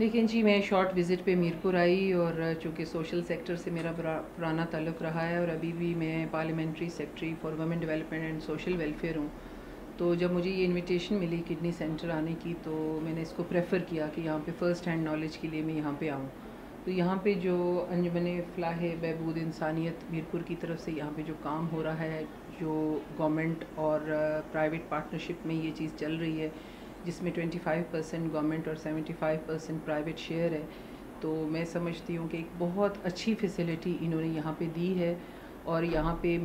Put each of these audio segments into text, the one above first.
देखें जी, मैं short visit पे मीरपुर आई और चूँकि सोशल सेक्टर से मेरा पुराना ताल्लुक़ रहा है और अभी भी मैं parliamentary secretary for women development and social welfare हूँ। तो जब मुझे ये इनविटेशन मिली किडनी सेंटर आने की, तो मैंने इसको प्रेफर किया कि यहाँ पे फ़र्स्ट हैंड नॉलेज के लिए मैं यहाँ पे आऊँ। तो यहाँ पे जो अंजुमन फ़लाह बहबूद इंसानियत मीरपुर की तरफ से यहाँ पे जो काम हो रहा है, जो गवर्नमेंट और प्राइवेट पार्टनरशिप में ये चीज़ चल रही है, जिसमें 25% गवर्नमेंट और 75% प्राइवेट शेयर है, तो मैं समझती हूँ कि एक बहुत अच्छी फैसिलिटी इन्होंने यहाँ पे दी है। और यहाँ पे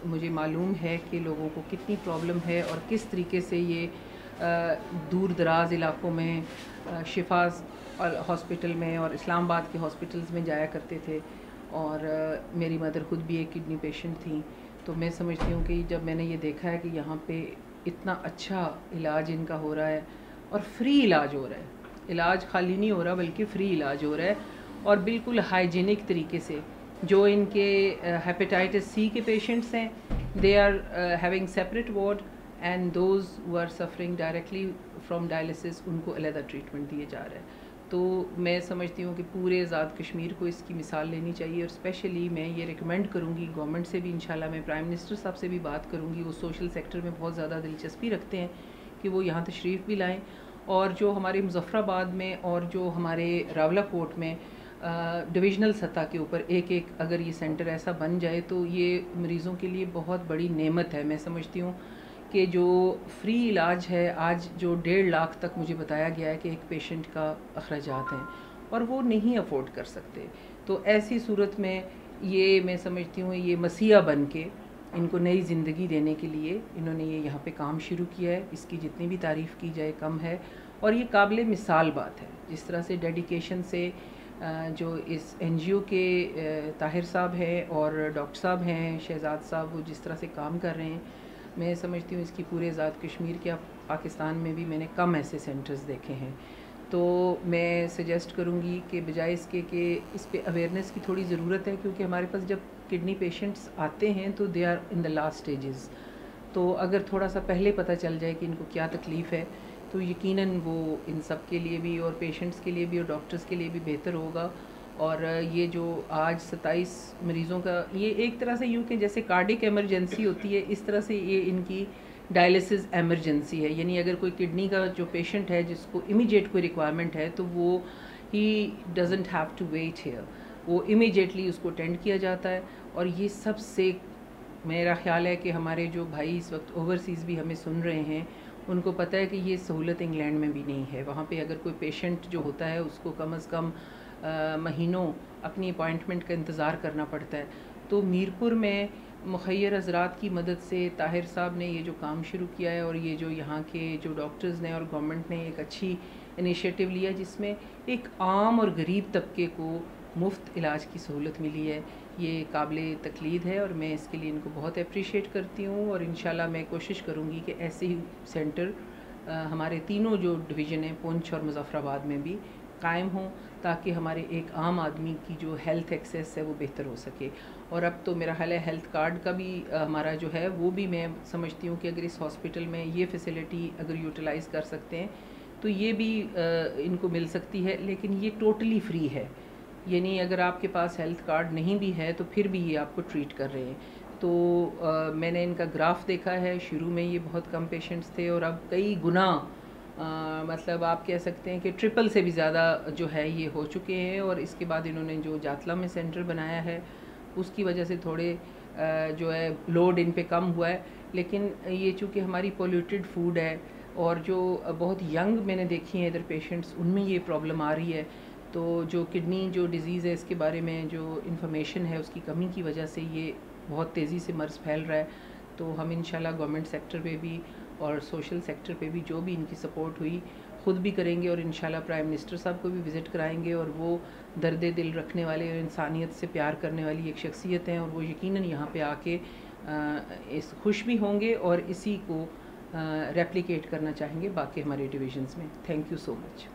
मुझे मालूम है कि लोगों को कितनी प्रॉब्लम है और किस तरीके से ये दूर दराज इलाक़ों में शिफा हॉस्पिटल में और इस्लामाबाद के हॉस्पिटल्स में जाया करते थे। और मेरी मदर ख़ुद भी एक किडनी पेशेंट थी। तो मैं समझती हूँ कि जब मैंने ये देखा है कि यहाँ पे इतना अच्छा इलाज इनका हो रहा है और फ्री इलाज हो रहा है, इलाज खाली नहीं हो रहा बल्कि फ्री इलाज हो रहा है और बिल्कुल हाइजीनिक तरीके से। जो इनके हेपेटाइटिस सी के पेशेंट्स हैं, they are having separate ward and those who are suffering directly from dialysis, उनको अलग ट्रीटमेंट दिए जा रहा है। तो मैं समझती हूँ कि पूरे आज़ाद कश्मीर को इसकी मिसाल लेनी चाहिए और स्पेशली मैं ये रिकमेंड करूँगी गवर्नमेंट से भी, इंशाल्लाह मैं प्राइम मिनिस्टर साहब से भी बात करूँगी, वो सोशल सेक्टर में बहुत ज़्यादा दिलचस्पी रखते हैं, कि वो यहाँ तशरीफ़ भी लाएँ। और जो हमारे मुज़फ़्फ़राबाद में और जो हमारे रावलाकोट में डिविजनल सतह के ऊपर एक अगर ये सेंटर ऐसा बन जाए तो ये मरीज़ों के लिए बहुत बड़ी नेमत है। मैं समझती हूँ कि जो फ्री इलाज है, आज जो 1.5 लाख तक मुझे बताया गया है कि एक पेशेंट का अखराजात हैं और वो नहीं अफोर्ड कर सकते, तो ऐसी सूरत में ये मैं समझती हूँ ये मसीहा बन के इनको नई ज़िंदगी देने के लिए इन्होंने ये यहाँ पे काम शुरू किया है। इसकी जितनी भी तारीफ़ की जाए कम है और ये काबिल मिसाल बात है। जिस तरह से डेडिकेशन से जो इस NGO के ताहिर साहब हैं और डॉक्टर साहब हैं शहजाद साहब, वो जिस तरह से काम कर रहे हैं, मैं समझती हूँ इसकी पूरे आज़ाद कश्मीर के, पाकिस्तान में भी मैंने कम ऐसे सेंटर्स देखे हैं। तो मैं सजेस्ट करूँगी कि बजाय इसके कि इस पे अवेयरनेस की थोड़ी ज़रूरत है, क्योंकि हमारे पास जब किडनी पेशेंट्स आते हैं तो they are in the last stages. तो अगर थोड़ा सा पहले पता चल जाए कि इनको क्या तकलीफ़ है, तो यकीनन वो इन सब के लिए भी और पेशेंट्स के लिए भी और डॉक्टर्स के लिए भी बेहतर होगा। और ये जो आज 27 मरीज़ों का, ये एक तरह से यूँ कि जैसे कार्डिक एमरजेंसी होती है, इस तरह से ये इनकी डायलिसिस एमरजेंसी है। यानी अगर कोई किडनी का जो पेशेंट है जिसको इमीडिएट कोई रिक्वायरमेंट है, तो वो ही doesn't have to wait here, वो इमीडिएटली उसको अटेंड किया जाता है। और ये सबसे मेरा ख़्याल है कि हमारे जो भाई इस वक्त ओवरसीज़ भी हमें सुन रहे हैं, उनको पता है कि ये सहूलत इंग्लैंड में भी नहीं है। वहाँ पे अगर कोई पेशेंट जो होता है उसको कम से कम महीनों अपनी अपॉइंटमेंट का इंतज़ार करना पड़ता है। तो मीरपुर में मुखय्यर हज़रात की मदद से ताहिर साहब ने ये जो काम शुरू किया है और ये जो यहाँ के जो डॉक्टर्स ने और गवर्नमेंट ने एक अच्छी इनिशिएटिव लिया, जिसमें एक आम और गरीब तबके को मुफ्त इलाज की सहूलत मिली है, ये काबिल तकलीद है और मैं इसके लिए इनको बहुत अप्रिशिएट करती हूँ। और इंशाल्लाह मैं कोशिश करूँगी कि ऐसे ही सेंटर हमारे तीनों जो डिवीज़न हैं, पुंछ और मुज़फ़्फ़राबाद में भी कायम हों, ताकि हमारे एक आम आदमी की जो हेल्थ एक्सेस है वो बेहतर हो सके। और अब तो मेरा ख्याल है हेल्थ कार्ड का भी हमारा जो है वो भी, मैं समझती हूँ कि अगर इस हॉस्पिटल में ये फैसिलिटी अगर यूटिलाइज़ कर सकते हैं तो ये भी इनको मिल सकती है, लेकिन ये टोटली फ्री है। यानी अगर आपके पास हेल्थ कार्ड नहीं भी है तो फिर भी ये आपको ट्रीट कर रहे हैं। तो मैंने इनका ग्राफ देखा है, शुरू में ये बहुत कम पेशेंट्स थे और अब कई गुना मतलब आप कह सकते हैं कि ट्रिपल से भी ज़्यादा जो है ये हो चुके हैं। और इसके बाद इन्होंने जो जातला में सेंटर बनाया है उसकी वजह से थोड़े जो है लोड इन पे कम हुआ है। लेकिन ये चूँकि हमारी पोल्यूटेड फूड है और जो बहुत यंग मैंने देखी हैं इधर पेशेंट्स, उनमें ये प्रॉब्लम आ रही है। तो जो किडनी जो डिज़ीज़ है इसके बारे में जो इन्फॉर्मेशन है उसकी कमी की वजह से ये बहुत तेज़ी से मर्ज़ फैल रहा है। तो हम इंशाल्लाह गवर्नमेंट सेक्टर पे भी और सोशल सेक्टर पे भी जो भी इनकी सपोर्ट हुई ख़ुद भी करेंगे और इंशाल्लाह प्राइम मिनिस्टर साहब को भी विज़िट कराएंगे। और वो दर्द दिल रखने वाले और इंसानियत से प्यार करने वाली एक शख्सियत हैं और वो यकीनन यहाँ पे आके इस खुश भी होंगे और इसी को रेप्लिकेट करना चाहेंगे बाकी हमारे डिविजन्स में। Thank you so much.